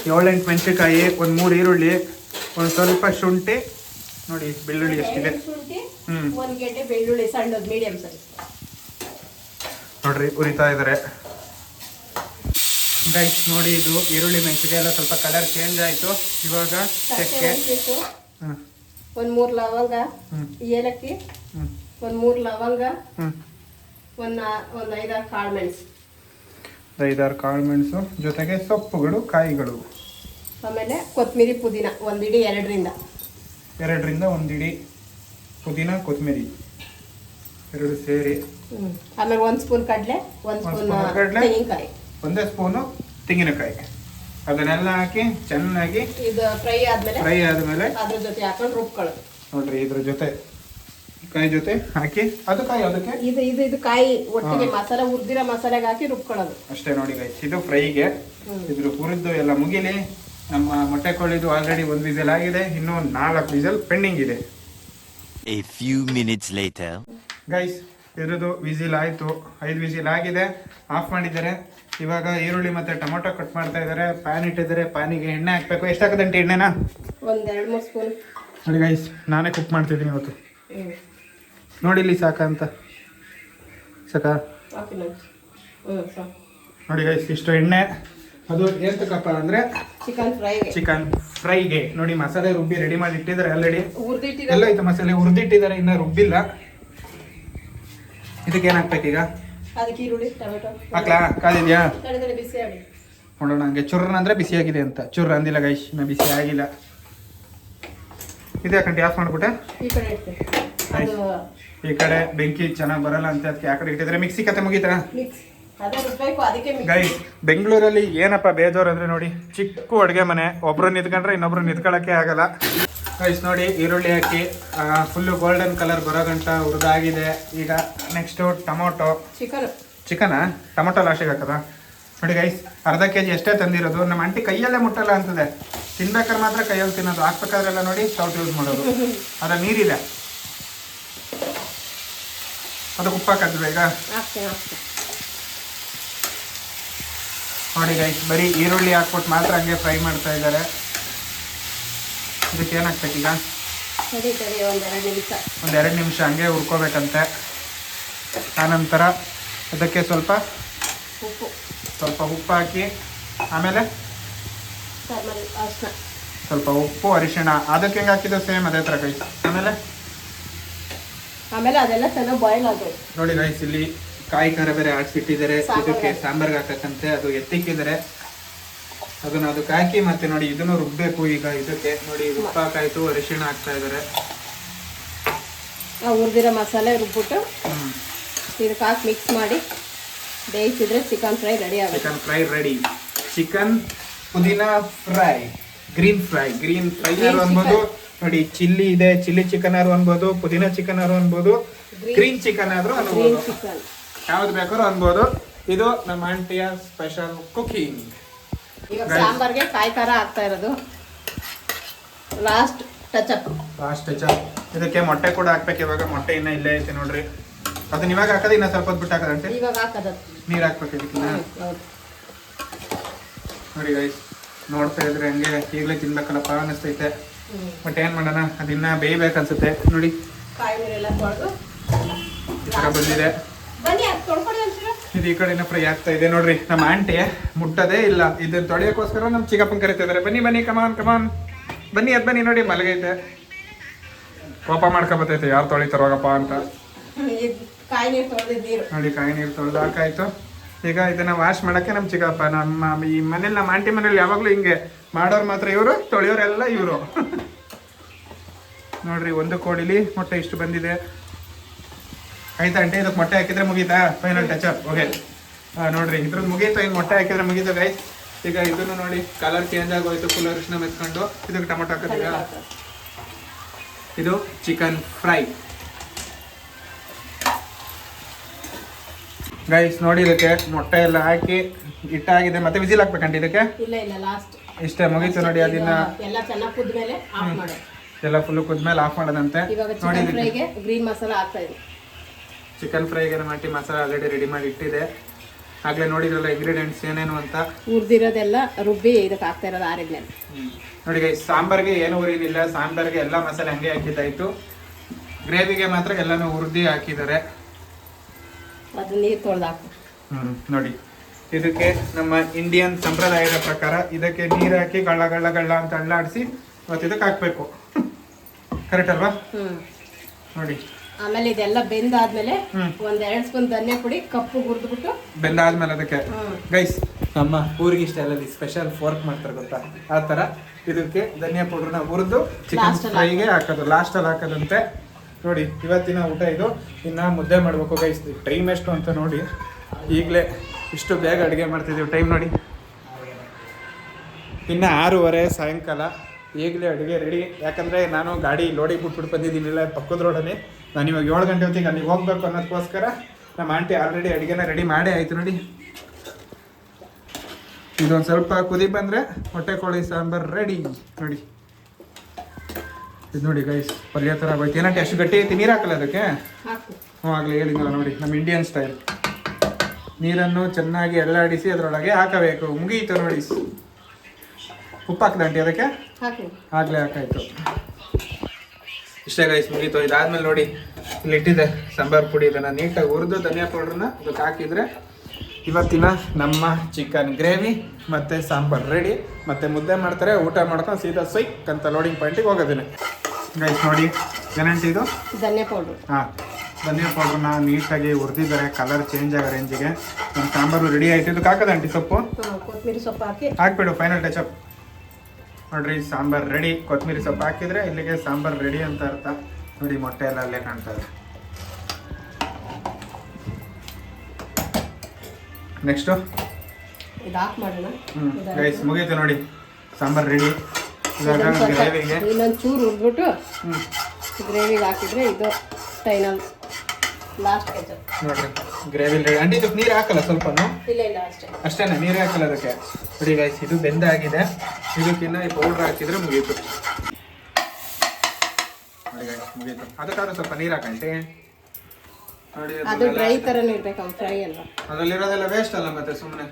7-8 ಮೆಣಸಿನಕಾಯಿ, ಒಂದು 3 ಈರುಳ್ಳಿ, ಒಂದು ಸ್ವಲ್ಪ ಶುಂಠಿ. ನೋಡಿ ಬೆಳ್ಳುಳ್ಳಿ ಎಷ್ಟಿದೆ. ಒಂದು ಗೆಡ್ಡೆ ಬೆಳ್ಳುಳ್ಳಿ ಸಣ್ಣದು, ಮೀಡಿಯಂ ಸೈಜ್. ನೋಡ್ರಿ ಉರಿತಾ ಇದಾರೆ. ಗೈಸ್ ನೋಡಿ, ಇದು ಈರುಳ್ಳಿ ಮೆಣಸಿನಕಾಯಿ ಎಲ್ಲ ಸ್ವಲ್ಪ ಕಲರ್ ಚೇಂಜ್ ಆಯಿತು. ಇವಾಗ ಚಕ್ಕೆ, ಹ್ಞೂ ಒಂದು 3 ಲವಂಗ, ಏಲಕ್ಕಿ, ಒಂದು 3 ಲವಂಗ, ಒಂದು 5-6 ಕಾಳು ಮೆಣಸು, 5-6 ಕಾಳು ಮೆಣಸು, ಜೊತೆಗೆ ಸೊಪ್ಪುಗಳು, ಕಾಯಿಗಳು, ಆಮೇಲೆ ಕೊತ್ತಂಬರಿ ಪುದೀನ 1 ಇಡಿ 2ರಿಂದ 1 ಇಡಿ ಪುದೀನ, ಕೊತ್ತಂಬರಿ 2 ಸೇರಿ, ಆಮೇಲೆ 1 ಸ್ಪೂನ್ ಕಡಲೆ, 1 ಸ್ಪೂನ್ ತೆಂಗಿನಕಾಯಿ, 1 ಸ್ಪೂನು ತೆಂಗಿನಕಾಯಿ, ಅದನ್ನೆಲ್ಲ ಹಾಕಿ ಚೆನ್ನಾಗಿ ಇದು ಫ್ರೈ ಆದ್ಮೇಲೆ ಅದ್ರ ಜೊತೆ ಹಾಕೊಂಡು ರುಬ್ಕೊಳ್ಳೋದು. ನೋಡ್ರಿ, ಇದ್ರ ಜೊತೆ ಕಾಯಿ ಜೊತೆ ಹಾಕಿ, ಅದು ಕಾಯಿ ಅದಕ್ಕೆ ಇದು ಕಾಯಿ ಒಟ್ಟಿಗೆ ಮಸಾಲೆ, ಹುರಿದಿರೋ ಮಸಾಲೆಗೆ ಹಾಕಿ ರುಬ್ಕೊಳ್ಳೋದು ಅಷ್ಟೇ. ನೋಡಿ ಗೈಸ್, ಇದು ಫ್ರೈಗೆ. ಇದ್ರ ಹುರಿದು ಎಲ್ಲ ಮುಗಿಲಿ. ನಮ್ಮ ಮೊಟ್ಟೆ ಕೋಳಿದು ಆಲ್ರೆಡಿ 1 ವಿಸಲ್ ಆಗಿದೆ, ಇನ್ನೂ 4 ವಿಸಲ್ ಪೆಂಡಿಂಗ್ ಇದೆ. A few minutes later. Guys, ಇದ್ರದ್ದು ವಿಸಿಲ್ ಆಯಿತು, 5 ವಿಸಿಲ್ ಆಗಿದೆ, ಆಫ್ ಮಾಡಿದ್ದಾರೆ. ಇವಾಗ ಈರುಳ್ಳಿ ಮತ್ತು ಟೊಮೊಟೊ ಕಟ್ ಮಾಡ್ತಾ ಇದ್ದಾರೆ. ಪ್ಯಾನ್ ಇಟ್ಟಿದ್ದಾರೆ, ಪ್ಯಾನಿಗೆ ಎಣ್ಣೆ ಹಾಕಬೇಕು. ಎಷ್ಟು ಹಾಕೋದಂಟೆ ಎಣ್ಣೆನ? ಒಂದು 2-3 ಸ್ಪೂನ್. ನೋಡಿ ಗೈಸ್, ನಾನೇ ಕುಕ್ ಮಾಡ್ತಿದ್ದೀನಿ ಇವತ್ತು. ನೋಡಿ ಇಲ್ಲಿ ಸಾಕ ಅಂತ, ಸಾಕಾ? ನೋಡಿ ಗೈಸ್, ಇಷ್ಟು ಎಣ್ಣೆ. ಅದು ಏತಕ್ಕಪ್ಪ ಅಂದರೆ ಚಿಕನ್ ಫ್ರೈಗೆ. ನೋಡಿ, ಮಸಾಲೆ ರುಬ್ಬಿ ರೆಡಿ ಮಾಡಿ ಇಟ್ಟಿದ್ದಾರೆ ಆಲ್ರೆಡಿ. ಎಲ್ಲ ಐತೆ ಮಸಾಲೆ ಹುರಿದಿಟ್ಟಿದ್ದಾರೆ, ಇನ್ನು ರುಬ್ಬಿಲ್ಲ. ಇದಕ್ಕೆ ಏನು ಹಾಕ್ಬೇಕೀಗ? ಅದಕ್ಕೆ ಈರುಳ್ಳಿ ಟೊಮೆಟೊ ಹಾಕ್ಲಾ? ಕಾದಿದ್ಯಾ? ಬಿಸಿ ಆಡಿ ನೋಡೋಣ. ಹಂಗೆ ಚುರ್ರನ ಅಂದರೆ ಬಿಸಿಯಾಗಿದೆ ಅಂತ. ಚುರ್ರ ಅಂದಿಲ್ಲ ಗೈಸ್, ಇನ್ನು ಬಿಸಿ ಆಗಿಲ್ಲ. ಇದು ಯಾಕಂటే ಆಫ್ ಮಾಡಿಬಿಟ್ಟೆ. ಈ ಕಡೆ ಇಡ್ತೀನಿ. ಈ ಕಡೆ ಬೆಂಕಿ ಚೆನ್ನಾಗಿ ಬರಲ್ಲ ಅಂತ ಅದಕ್ಕೆ ಆ ಕಡೆ ಇಟ್ಟಿದ್ರೆ. ಮಿಕ್ಸಿ ಕತೆ ಮುಗೀತಾ ಗೈಸ್? ಬೆಂಗಳೂರಲ್ಲಿ ಏನಪ್ಪ ಬೇಜಾರು ಅಂದರೆ ನೋಡಿ, ಚಿಕ್ಕ ಅಡುಗೆ ಮನೆ, ಒಬ್ರು ನಿಂತ್ಕೊಂಡ್ರೆ ಇನ್ನೊಬ್ರು ನಿಂತ್ಕೊಳ್ಳೋಕ್ಕೆ ಆಗಲ್ಲ. ಗೈಸ್ ನೋಡಿ, ಈರುಳ್ಳಿ ಹಾಕಿ ಫುಲ್ಲು ಗೋಲ್ಡನ್ ಕಲರ್ ಬರೋ ಗಂಟ ಹುರಿದಾಗಿದೆ. ಈಗ ನೆಕ್ಸ್ಟು ಟೊಮೊಟೊ, ಚಿಕನಾ ಟೊಮೊಟೊ ಲಾಸ್ಟಿಗೆ ಹಾಕದ. ನೋಡಿ ಗೈಸ್, ಅರ್ಧ kg ಎಷ್ಟೇ ತಂದಿರೋದು. ನಮ್ಮ ಆಂಟಿ ಕೈಯಲ್ಲೇ ಮುಟ್ಟಲ್ಲ ಅಂತದೆ, ತಿನ್ಬೇಕಾದ್ರೆ ಮಾತ್ರ ಕೈಯಲ್ಲಿ ತಿನ್ನೋದು. ಹಾಕ್ಬೇಕಾದ್ರೆಲ್ಲ ನೋಡಿ ಸೌಟ್ ಯೂಸ್ ಮಾಡೋದು. ಅದ ನೀರಿದೆ, ಅದಕ್ಕೆ ಉಪ್ಪು ಹಾಕಿದ್ವಿ. ಈಗ ನೋಡಿ ಗೈಸ್, ಬರೀ ಈರುಳ್ಳಿ ಹಾಕ್ಬಿಟ್ಟು ಮಾತ್ರ ಹಂಗೆ ಫ್ರೈ ಮಾಡ್ತಾ ಇದ್ದಾರೆ. ಇದಕ್ಕೆ ಏನಾಗ್ಬೇಕೀಗ? ಒಂದು 2 ನಿಮಿಷ ಹಂಗೆ ಹುರ್ಕೋಬೇಕಂತೆ. ಆನಂತರ ಅದಕ್ಕೆ ಸ್ವಲ್ಪ ಉಪ್ಪು ಹಾಕಿ, ಆಮೇಲೆ ಸ್ವಲ್ಪ ಉಪ್ಪು, ಅರಿಶಿಣ. ಅದಕ್ಕೆ ಹೆಂಗೆ ಹಾಕಿದ್ದು ಸೇಮ್ ಅದೇ ಥರ ಗೈಸ್. ಆಮೇಲೆ ಅದೆಲ್ಲ ಚೆನ್ನಾಗಿ ಬಾಯ್ಲ್ ಆಗೋದು. ನೋಡಿ ಗೈಸ್, ಇಲ್ಲಿ ಕಾಯಿ ಖಾರ ಬೇರೆ ಆಡಿಸಿಟ್ಟಿದ್ದಾರೆ. ಇದಕ್ಕೆ ಸಾಂಬಾರ್ಗೆ ಹಾಕಕ್ಕಂತೆ ಅದು ಎತ್ತಿಕ್ಕಿದ್ದಾರೆ. ಅದಕ್ಕೆ ಹಾಕಿ ಮತ್ತೆ ನೋಡಿ ಇದನ್ನು ರುಬ್ಬಬೇಕು. ಈಗ ಇದಕ್ಕೆ ನೋಡಿ ಉಪ್ಪು ಹಾಕಾಯ್ತು, ಅರಿಶಿಣ ಹಾಕ್ತಾ ಇದ್ದಾರೆ. ಹುರಿದಿರೋ ಮಸಾಲೆ ರುಬ್ಬಿಟ್ಟು ಇದಕ್ಕೆ ಹಾಕಿ ಮಿಕ್ಸ್ ಮಾಡಿ ಬೇಯಿಸಿದ್ರೆ ಚಿಕನ್ ಫ್ರೈ ರೆಡಿ ಆಗುತ್ತೆ. Chicken fry ready. ಚಿಕನ್ ಪುದೀನ ಫ್ರೈ, ಗ್ರೀನ್ ಫ್ರೈ ಅನ್ಬೋದು. ನೋಡಿ, ಚಿಲ್ಲಿ ಇದೆ, ಚಿಲ್ಲಿ ಚಿಕನ್ ಆದ್ರೂ ಅನ್ಬೋದು, ಪುದೀನ ಚಿಕನ್ ಆದ್ರೂ ಅನ್ಬೋದು, ಗ್ರೀನ್ ಚಿಕನ್ ಆದ್ರೂ ಅನ್ಬೋದು, ಯಾವ್ದು ಬೇಕಾದ್ರೂ ಅನ್ಬೋದು. ಇದು ನಮ್ಮ ಆಂಟಿಯ ಸ್ಪೆಷಲ್ ಕುಕಿಂಗ್. ಈಗ ಸಾಂಬಾರ್ಗೆ ಕಾಯಿ ಖಾರ ಹಾಕ್ತಾ ಇರೋದು ಲಾಸ್ಟ್ ಟಚ್ ಅಪ್. ಇದಕ್ಕೆ ಮೊಟ್ಟೆ ಕೂಡ ಹಾಕ್ಬೇಕು. ಇವಾಗ ಮೊಟ್ಟೆ ಇನ್ನ ಇಲ್ಲೇ ಐತೆ ನೋಡ್ರಿ. ಅದನ್ನ ಇವಾಗ ಹಾಕೋದು, ಇನ್ನ ಸ್ವಲ್ಪ ಹೊತ್ತು ಬಿಟ್ಟು ಹಾಕೋದಂತೆ. ಇವಾಗ ಹಾಕೋದು, ನೀರು ಹಾಕ್ಬೇಕು ಇದಕ್ಕೆ. ನೋಡಿ ಗೈಸ್, ನೋಡ್ತಾ ಇದ್ರೆ ಹಂಗೆ ಈಗಲೇ ತಿನ್ಬೇಕಲ್ಲಪ್ಪ ಅನಿಸ್ತೈತೆ. ಬಟ್ ಏನ್ ಮಾಡೋಣ, ಅದಿನ್ನ ಬೇಯ್ಬೇಕನ್ಸುತ್ತೆ. ನೋಡಿ ಕಾಯಿ ನೀರೆಲ್ಲ ತೊಳೆದು ಈ ಥರ ಬಂದಿದೆ. ಇದು ಈ ಕಡೆನ ಫ್ರೈ ಆಗ್ತಾ ಇದೆ. ನೋಡ್ರಿ, ನಮ್ಮ ಆಂಟಿ ಮುಟ್ಟದೇ ಇಲ್ಲ. ಇದನ್ನ ತೊಳೆಯೋಕ್ಕೋಸ್ಕರ ನಮ್ಮ ಚಿಕ್ಕಪ್ಪನ ಕರಿತಾ ಇದಾರೆ. ಬನ್ನಿ ಕಮಾನ್ ಬನ್ನಿ, ಅದ್ ಬನ್ನಿ. ನೋಡಿ, ಮಲಗೈತೆ, ಕೋಪ ಮಾಡ್ಕೊಬತ್ತೈತೆ, ಯಾರು ತೊಳಿತಾರೋಗಪ್ಪ ಅಂತ. ನೋಡಿ, ಕಾಯಿ ನೀರು ತೊಳೆದು ಹಾಕಾಯ್ತು. ಈಗ ಇದನ್ನ ವಾಶ್ ಮಾಡಕ್ಕೆ ನಮ್ಮ ಚಿಕ್ಕಪ್ಪ. ನಮ್ಮ ಈ ಮನೇಲಿ, ನಮ್ಮ ಆಂಟಿ ಮನೇಲಿ ಯಾವಾಗಲೂ ಹಿಂಗೆ ಮಾಡೋರು ಮಾತ್ರ ಇವರು, ತೊಳೆಯೋರೆಲ್ಲ ಇವರು. ನೋಡ್ರಿ, ಒಂದು ಕೋಳಿಲಿ ಮೊಟ್ಟೆ ಇಷ್ಟು ಬಂದಿದೆ. ಆಯ್ತಾ ಆಂಟಿ? ಇದಕ್ಕೆ ಮೊಟ್ಟೆ ಹಾಕಿದ್ರೆ ಮುಗೀತಾ? Final touch up. ಓಕೆ, ನೋಡ್ರಿ, ಇದ್ರದ್ದು ಮುಗೀತು. ಇನ್ನು ಮೊಟ್ಟೆ ಹಾಕಿದ್ರೆ ಮುಗೀತು ಗೈಸ್. ಈಗ ಇದನ್ನು ನೋಡಿ, ಕಲರ್ ಚೇಂಜ್ ಆಗೋಯ್ತು, ಫುಲ್ ಅರಿಶಿನ ಮೆತ್ಕೊಂಡು. ಇದಕ್ಕೆ ಟೊಮೊಟೊ ಹಾಕೋದಿಲ್ಲ. ಇದು ಚಿಕನ್ ಫ್ರೈ ಗೈಸ್. ನೋಡಿ, ಇದಕ್ಕೆ ಮೊಟ್ಟೆ ಎಲ್ಲ ಹಾಕಿ ಹಿಟ್ಟಾಗಿದೆ. ಮತ್ತೆ ವಿಸಿಲ್ ಹಾಕ್ಬೇಕಂತ ಇದಕ್ಕೆ? ಇಲ್ಲ, ಲಾಸ್ಟ್ ಇಷ್ಟೇ, ಮುಗೀತು. ನೋಡಿ, ಅದನ್ನ ಎಲ್ಲ ಚೆನ್ನಾಗಿ ಕುದ್ಮೇಲೆ ಆಫ್ ಮಾಡೋದು. ಎಲ್ಲ ಫುಲ್ ಕುದ್ಮೇಲೆ ಆಫ್ ಮಾಡೋದಂತೆ. ನೋಡಿ, ಫ್ರೈಗೆ ಗ್ರೀನ್ ಮಸಾಲ ಹಾಕ್ತಾ ಇದೆ. ಚಿಕನ್ ಫ್ರೈಗೆ ನಮ್ಮ ಆಂಟಿ ಮಸಾಲ ಆಲ್ರೆಡಿ ರೆಡಿ ಮಾಡಿ ಇಟ್ಟಿದೆ. ಆಗ್ಲೇ ನೋಡಿದ್ರಲ್ಲ ಇಂಗ್ರೀಡಿಯೆಂಟ್ಸ್ ಏನೇನು ಅಂತ. ಹುರಿದಿರೋದೆಲ್ಲ ರುಬ್ಬಿ ಇದಕ್ಕೆ ಹಾಕ್ತಾ ಇರೋದು ಆರಿದ್ಮೇಲೆ. ನೋಡಿ ಗೈಸ್, ಸಾಂಬಾರ್ಗೆ ಏನು ಹುರಿಲಿಲ್ಲ. ಸಾಂಬಾರ್ಗೆ ಎಲ್ಲ ಮಸಾಲೆ ಹಂಗೆ ಹಾಕಿದ್ದಾಯ್ತು. ಗ್ರೇವಿಗೆ ಮಾತ್ರ ಎಲ್ಲಾನು ಹುರಿದಿ ಹಾಕಿದ್ದಾರೆ. ಅದು ನೀರು ತೊಳೆದು ಹಾಕು. ನೋಡಿ, ಇದಕ್ಕೆ ನಮ್ಮ ಇಂಡಿಯನ್ ಸಂಪ್ರದಾಯದ ಪ್ರಕಾರ ಇದಕ್ಕೆ ನೀರು ಹಾಕಿ ಗಳ್ಳ ಗಳ್ಳ ಗಳ್ಳ ಅಂತ ಅಳ್ಳಾಡಿಸಿ ಮತ್ತು ಇದಕ್ಕೆ ಹಾಕ್ಬೇಕು. ಕರೆಕ್ಟ್ ಅಲ್ವಾ? ನೋಡಿ ಆಮೇಲೆ ಇದೆಲ್ಲ ಬೆಂದಾದ್ಮೇಲೆ ಒಂದ್ 2 ಸ್ಪೂನ್ ಧನಿಯಾ ಪುಡಿ ಕಪ್ಪು ಹುರಿದ್ಬಿಟ್ಟು ಬೆಂದಾದ್ಮೇಲೆ ಅದಕ್ಕೆ ಗೈಸ್ ನಮ್ಮ ಊರಿಗೆ ಸ್ಟೈಲಲ್ಲಿ ಸ್ಪೆಷಲ್ ಫೋರ್ಕ್ ಮಾಡ್ತಾರೆ ಗೊತ್ತಾ, ಆ ಥರ ಇದಕ್ಕೆ ಧನಿಯಾ ಪೌಡ್ರನ್ನ ಹುರಿದು ಚಿಕನ್ ಫ್ರೈಗೆ ಹಾಕೋದು, ಲಾಸ್ಟಲ್ಲಿ ಹಾಕೋದಂತೆ. ನೋಡಿ ಇವತ್ತಿನ ಊಟ ಇದು. ಇನ್ನು ಮುದ್ದೆ ಮಾಡಬೇಕು ಗೈಸ್. ಟೈಮ್ ಎಷ್ಟು ಅಂತ ನೋಡಿ, ಈಗಲೇ ಇಷ್ಟು ಬೇಗ ಅಡುಗೆ ಮಾಡ್ತಿದ್ದೀವಿ. ಟೈಮ್ ನೋಡಿ ಇನ್ನು 6:30 ಸಾಯಂಕಾಲ. ಈಗಲೇ ಅಡುಗೆ ರೆಡಿ. ಯಾಕಂದರೆ ನಾನು ಗಾಡಿ ಲೋಡಿಗೆ ಬಿಟ್ಬಿಟ್ಟು ಬಂದಿದ್ದೀನಿಲ್ಲ ಪಕ್ಕದ ರೋಡಲ್ಲಿ. ನಾನು ಇವಾಗ 7 ಗಂಟೆ ಹೊತ್ತಿಗೆ ಅಲ್ಲಿಗೆ ಹೋಗ್ಬೇಕು ಅನ್ನೋದಕ್ಕೋಸ್ಕರ ನಮ್ಮ ಆಂಟಿ ಆಲ್ರೆಡಿ ಅಡುಗೆನ ರೆಡಿ ಮಾಡೇ ಆಯಿತು. ನೋಡಿ ಇದೊಂದು ಸ್ವಲ್ಪ ಕುದಿ ಬಂದರೆ ಮೊಟ್ಟೆ ಕೋಳಿ ಸಾಂಬಾರು ರೆಡಿ. ನೋಡಿ ಇದು ನೋಡಿ ಗೈಸ್, ಪಲ್ಯ ಥರ ಆಗೋಯ್ತು. ಏನಂటే ಅಷ್ಟು ಗಟ್ಟಿ ಐತಿ, ನೀರು ಹಾಕಲ್ಲ ಅದಕ್ಕೆ? ಹ್ಞೂ ಆಗಲೇ ಹೇಳಿದ್ನಲ್ಲ ನೋಡಿ, ನಮ್ಮ ಇಂಡಿಯನ್ ಸ್ಟೈಲ್. ನೀರನ್ನು ಚೆನ್ನಾಗಿ ಎಳ್ಳಾಡಿಸಿ ಅದರೊಳಗೆ ಹಾಕಬೇಕು. ಮುಗೀತು ನೋಡಿ. ಉಪ್ಪು ಹಾಕ್ದೆ ಆಂಟಿ ಅದಕ್ಕೆ? ಆಗಲೇ ಹಾಕಾಯ್ತು. ಇಷ್ಟೇ ಗೈಸ್, ಮುಗೀತು. ಇದಾದ್ಮೇಲೆ ನೋಡಿ ಇಲ್ಲಿಟ್ಟಿದೆ ಸಾಂಬಾರು ಪುಡಿ. ಇದನ್ನು ನೀಟಾಗಿ ಹುರಿದು ಧನಿಯಾ ಪೌಡ್ರನ್ನ ಇದಕ್ಕೆ ಹಾಕಿದರೆ ಇವತ್ತಿನ ನಮ್ಮ ಚಿಕನ್ ಗ್ರೇವಿ ಮತ್ತು ಸಾಂಬಾರು ರೆಡಿ. ಮತ್ತು ಮುದ್ದೆ ಮಾಡ್ತಾರೆ, ಊಟ ಮಾಡ್ಕೊಂಡು ಸೀದಾ ಸೈಕ್ ಅಂತ ಲೋಡಿಂಗ್ ಪಾಯಿಂಟಿಗೆ ಹೋಗೋದೇನೆ ಗೈಸ್. ನೋಡಿ ಏನಂಟಿ ಇದು? ಧನಿಯಾ ಪೌಡ್ರು. ಹಾಂ, ಧನಿಯಾ ಪೌಡ್ರನ್ನ ನೀಟಾಗಿ ಹುರಿದಿದ್ದಾರೆ, ಕಲರ್ ಚೇಂಜ್ ಆಗೋ ರೇಂಜಿಗೆ. ನಮ್ಮ ಸಾಂಬಾರು ರೆಡಿ ಆಯಿತು. ಇದಕ್ಕೆ ಹಾಕೋದ ಆಂಟಿ ಸೊಪ್ಪು? ಕೊತ್ತಂಬರಿ ಸೊಪ್ಪು ಹಾಕಿ ಹಾಕ್ಬಿಡು, ಫೈನಲ್ ಟಚಪ್. ನೋಡ್ರಿ ಸಾಂಬಾರು ರೆಡಿ. ಕೊತ್ತಂಬರಿ ಸೊಪ್ಪು ಹಾಕಿದರೆ ಇಲ್ಲಿಗೆ ಸಾಂಬಾರು ರೆಡಿ ಅಂತ ಅರ್ಥ. ನೋಡಿ ಮೊಟ್ಟೆ ಎಲ್ಲ ಅಲ್ಲೇ ಕಾಣ್ತದೆ. ನೆಕ್ಸ್ಟು ಇದು ಹಾಕಿ ಮಾಡೋಣ. ಗೈಸ್ ಮುಗೀತು ನೋಡಿ, ಸಾಂಬಾರು ರೆಡಿ. ಇವಾಗ ಗ್ರೇವಿಗೆ ಇನ್ನೊಂದು ಚೂರು ಹುರಿದ್ಬಿಟ್ಟು ಗ್ರೇವಿಗೆ ಹಾಕಿದ್ರೆ ಇದು ಫೈನಲ್ ಲಾಸ್ಟ್ ಕೆಚಪ್. ನೋಡ್ರಿ ಗ್ರೇವಿ ರೆಡಿ. ಅಂಟಿ ಇದಕ್ಕೆ ನೀರು ಹಾಕಲ್ಲ ಸ್ವಲ್ಪನು? ಇಲ್ಲ ಇಲ್ಲ ಅಷ್ಟೇ. ಅಷ್ಟೇನಾ, ನೀರೇ ಹಾಕಲ್ಲ ಅದಕ್ಕೆ? ನೋಡಿ ಗೈಸ್, ಇದು ಬೆಂದಾಗಿದೆ. ಇದಕ್ಕಿನ್ನ ಈ ಪೌಡ್ರ್ ಹಾಕಿದ್ರೆ ಮುಗೀತು. ನೋಡಿ ಗೈಸ್ ಮುಗೀತು. ಅದಕ್ಕಾದ್ರೂ ಸ್ವಲ್ಪ ನೀರು ಹಾಕಂಟಿ. ನೋಡಿ ಅದು ಡ್ರೈ ಥರನೇ ಇರ್ಬೇಕು, ಅವ್ನು ಫ್ರೈ ಅಲ್ವಾ? ಅದರಲ್ಲಿರೋದೆಲ್ಲ ವೇಸ್ಟ್ ಅಲ್ಲ ಮತ್ತೆ ಸುಮ್ಮನೆ.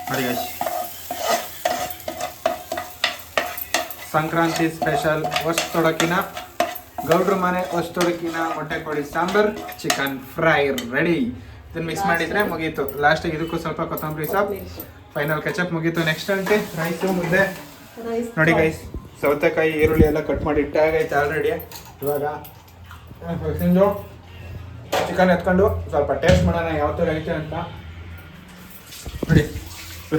ನೋಡಿ ಗೈಸ್, ಸಂಕ್ರಾಂತಿ ಸ್ಪೆಷಲ್ ಹೊಸ್ತೊಡಕಿನ ಗೌಡ್ರ ಮನೆ ಹೊಸ್ತೊಡಕಿನ ಮೊಟ್ಟೆ ಕೋಳಿ ಸಾಂಬಾರ್ ಚಿಕನ್ ಫ್ರೈ ರೆಡಿ. ಇದನ್ನ ಮಿಕ್ಸ್ ಮಾಡಿದ್ರೆ ಮುಗೀತು. ಲಾಸ್ಟಿಗೆ ಇದಕ್ಕೂ ಸ್ವಲ್ಪ ಕೊತ್ತಂಬರಿ ಸೊಪ್ಪು, ಫೈನಲ್ ಕೆಚಪ್, ಮುಗೀತು. ನೆಕ್ಸ್ಟ್ ಅಂತೆ ರೈಸು ಮುದ್ದೆ. ನೋಡಿ ಗೈಸ್, ಸೌತೆಕಾಯಿ ಈರುಳ್ಳಿ ಎಲ್ಲ ಕಟ್ ಮಾಡಿ ಇಟ್ಟಾಗೈತೆ ಆಲ್ರೆಡಿ. ಇವಾಗ ಚಿಕನ್ ಎತ್ಕೊಂಡು ಸ್ವಲ್ಪ ಟೇಸ್ಟ್ ಮಾಡೋಣ ಯಾವ ಥರ ಐತೆ ಅಂತ. ನೋಡಿ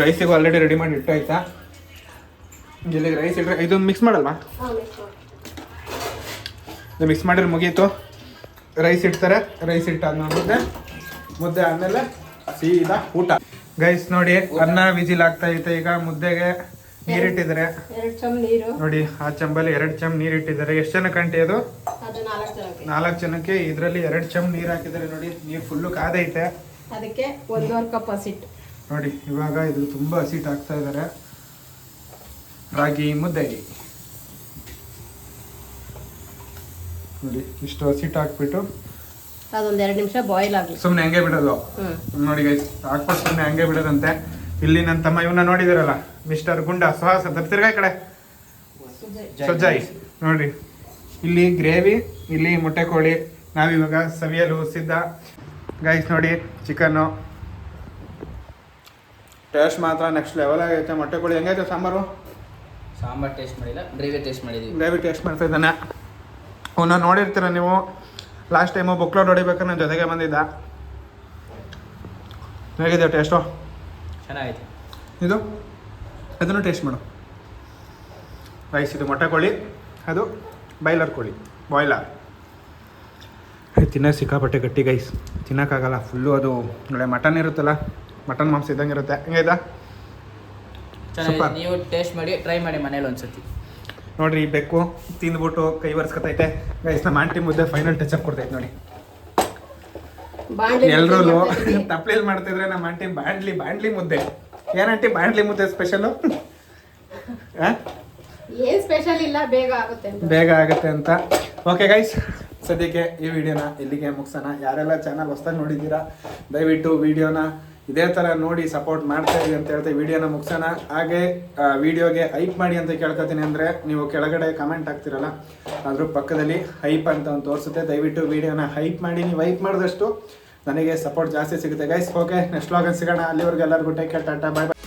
ರೈಸಿಗೂ ಆಲ್ರೆಡಿ ರೆಡಿ ಮಾಡಿ ಇಟ್ಟಾಯ್ತಾ. ಇಲ್ಲಿಗೆ ರೈಸ್ ಇಟ್ಟರೆ ಇದೊಂದು ಮಿಕ್ಸ್ ಮಾಡಲ್ವಾ? ಇದು ಮಿಕ್ಸ್ ಮಾಡಿದ್ರೆ ಮುಗೀತು. ರೈಸ್ ಇಡ್ತಾರೆ, ರೈಸ್ ಇಟ್ಟಾದ್ಮೇಲೆ ಮುದ್ದೆ ಆದಮೇಲೆ ಸೀದಾ ಊಟ. ಗೈಸ್ ನೋಡಿ ಅನ್ನ ವಿಜಿಲ್ ಆಗ್ತಾ ಐತೆ. ಈಗ ಮುದ್ದೆಗೆ ನೀರಿಟ್ಟಿದ್ದಾರೆ. 2 ಚಮ್ ನೀರು ನೋಡಿ, ಆ ಚಂಬಲ್ಲಿ 2 ಚಮ್ ನೀರು ಇಟ್ಟಿದ್ದಾರೆ. ಎಷ್ಟು ಜನಕ್ಕೆ ಅಂಟಿ ಅದು? 4 ಜನಕ್ಕೆ. ಇದರಲ್ಲಿ 2 ಚಮ್ ನೀರು ಹಾಕಿದ್ದಾರೆ. ನೋಡಿ ನೀರು ಫುಲ್ಲು ಕಾದೈತೆ. ಅದಕ್ಕೆ 1.5 ಕಪ್ ಹಸಿಟ್ಟು. ನೋಡಿ ಇವಾಗ ಇದು ತುಂಬ ಹಸಿಟ್ಟು ಹಾಕ್ತಾ ಇದ್ದಾರೆ. ರಾಗಿ ಮುದ್ದೆ ನೋಡಿ, ಇಷ್ಟು ಹಸಿಟ್ಟು ಹಾಕ್ಬಿಟ್ಟು ಅದೊಂದು 2 ನಿಮಿಷ ಬಾಯ್ಲ್ ಆಗಲಿ. ಸುಮ್ಮನೆ ಹಂಗೆ ಬಿಡೋದು. ನೋಡಿ ಗೈಸ್, ಹಾಕ್ಬಿಟ್ಟು ಸುಮ್ಮನೆ ಹಂಗೆ ಬಿಡೋದಂತೆ. ಇಲ್ಲಿ ನನ್ನ ತಮ್ಮ ಇವನ್ನ ನೋಡಿದಿರಲ್ಲ, ಮಿಸ್ಟರ್ ಗುಂಡ ಸುಹಾಸ್ ಅಂತ ತಿರ್ಗಾ ಕಡೆ ಸಜ್ಜಾಯಿ. ನೋಡಿ ಇಲ್ಲಿ ಗ್ರೇವಿ, ಇಲ್ಲಿ ಮೊಟ್ಟೆ ಕೋಳಿ. ನಾವಿವಾಗ ಸವಿಯಲು ಸಿದ್ಧ ಗೈಸ್. ನೋಡಿ ಚಿಕನ್ನು ಟೇಸ್ಟ್ ಮಾತ್ರ ನೆಕ್ಸ್ಟ್ ಲೆವೆಲ್ ಆಗೈತೆ. ಮೊಟ್ಟೆ ಕೋಳಿ ಹೆಂಗೈತೆ ಸಾಂಬಾರು? ಸಾಂಬಾರ್ ಟೇಸ್ಟ್ ಮಾಡಿಲ್ಲ, ಗ್ರೇವಿ ಟೇಸ್ಟ್ ಮಾಡಿದ್ದೀವಿ. ಗ್ರೇವಿ ಟೇಸ್ಟ್ ಮಾಡ್ತಾ ಇದ್ದಾನೆ. ಅವನ್ನ ನೋಡಿರ್ತೀರ ನೀವು. ಲಾಸ್ಟ್ ಟೈಮು ಬುಕ್ಲೋಡ್ ಹೊಡಿಬೇಕಾದ್ರೆ ನನ್ನ ಜೊತೆಗೆ ಬಂದಿದ್ದ. ಹೇಗಿದೆ ಟೇಸ್ಟು? ಚೆನ್ನಾಗೈತೆ. ಇದು ಅದನ್ನು ಟೇಸ್ಟ್ ಮಾಡು ರೈಸ್. ಇದು ಮೊಟ್ಟೆ ಕೋಳಿ, ಅದು ಬಾಯ್ಲರ್ ಕೋಳಿ, ಬಾಯ್ಲರ್. ತಿನ್ನೋ ಸಿಕ್ಕಾಪಟ್ಟೆ ಗಟ್ಟಿ ಗೈಸ್, ತಿನ್ನೋಕ್ಕಾಗಲ್ಲ. ಫುಲ್ಲು ಅದು ಒಳ್ಳೆ ಮಟನ್ ಇರುತ್ತಲ್ಲ, ಮಟನ್ ಮಾಂಸ ಇದ್ದಂಗೆ ಇರುತ್ತೆ. ಹೆಂಗೈತಾ? ಚೆನ್ನಾಗಿದೆ. ನೀವು ಟೇಸ್ಟ್ ಮಾಡಿ ಟ್ರೈ ಮಾಡಿ ಮನೇಲಿ ಒಂದ್ಸತಿ. ನೋಡ್ರಿ, ಬೆಕ್ಕು ತಿಂದ್ಬಿಟ್ಟು ಕೈ ಒರೆಸ್ಕೊತೈತೆ ಗೈಸ್. ನಮ್ಮ ಆಂಟಿ ಮುದ್ದೆ ಫೈನಲ್ ಟಚಪ್ ಕೊಡ್ತೈತೆ ನೋಡಿ. ಎಲ್ರೂ ತಪ್ಪಲೇಲಿ ಮಾಡ್ತಿದ್ರೆ ನಮ್ಮ ಆಂಟಿ ಬಾಂಡ್ಲಿ ಮುದ್ದೆ. ಏನಂಟಿ ಬಾಂಡ್ಲಿ ಮುದ್ದೆ ಸ್ಪೆಷಲು? ಏನ್ ಸ್ಪೆಷಲ್ ಇಲ್ಲ, ಬೇಗ ಆಗುತ್ತೆ ಅಂತ. ಓಕೆ ಗೈಸ್, ಸದ್ಯಕ್ಕೆ ಈ ವಿಡಿಯೋನ ಇಲ್ಲಿಗೆ ಮುಗಿಸೋಣ. ಯಾರೆಲ್ಲ ಚಾನಲ್ ಹೊಸ್ದಾಗಿ ನೋಡಿದ್ದೀರಾ ದಯವಿಟ್ಟು ವಿಡಿಯೋನ ಇದೇ ಥರ ನೋಡಿ ಸಪೋರ್ಟ್ ಮಾಡ್ತಾ ಇದ್ದೀವಿ ಅಂತ ಹೇಳ್ತಾ ವಿಡಿಯೋನ ಮುಗಿಸೋಣ. ಹಾಗೆ ವಿಡಿಯೋಗೆ ಹೈಪ್ ಮಾಡಿ ಅಂತ ಕೇಳ್ಕೊತೀನಿ. ಅಂದರೆ ನೀವು ಕೆಳಗಡೆ ಕಮೆಂಟ್ ಹಾಕ್ತಿರಲ್ಲ, ಅದ್ರ ಪಕ್ಕದಲ್ಲಿ ಹೈಪ್ ಅಂತ ಒಂದು ತೋರಿಸುತ್ತೆ. ದಯವಿಟ್ಟು ವಿಡಿಯೋನ ಹೈಪ್ ಮಾಡಿ. ನೀವು ಹೈಪ್ ಮಾಡಿದಷ್ಟು ನನಗೆ ಸಪೋರ್ಟ್ ಜಾಸ್ತಿ ಸಿಗುತ್ತೆ ಗೈಸ್. ಓಕೆ, ನೆಕ್ಸ್ಟ್ ವ್ಲಾಗಲ್ಲಿ ಸಿಗೋಣ. ಅಲ್ಲಿವರೆಗೂ ಎಲ್ಲರಿಗೂ ಟೇಕ್ ಕೇರ್, ಟಾಟಾ, ಬಾಯ್ ಬಾಯ್.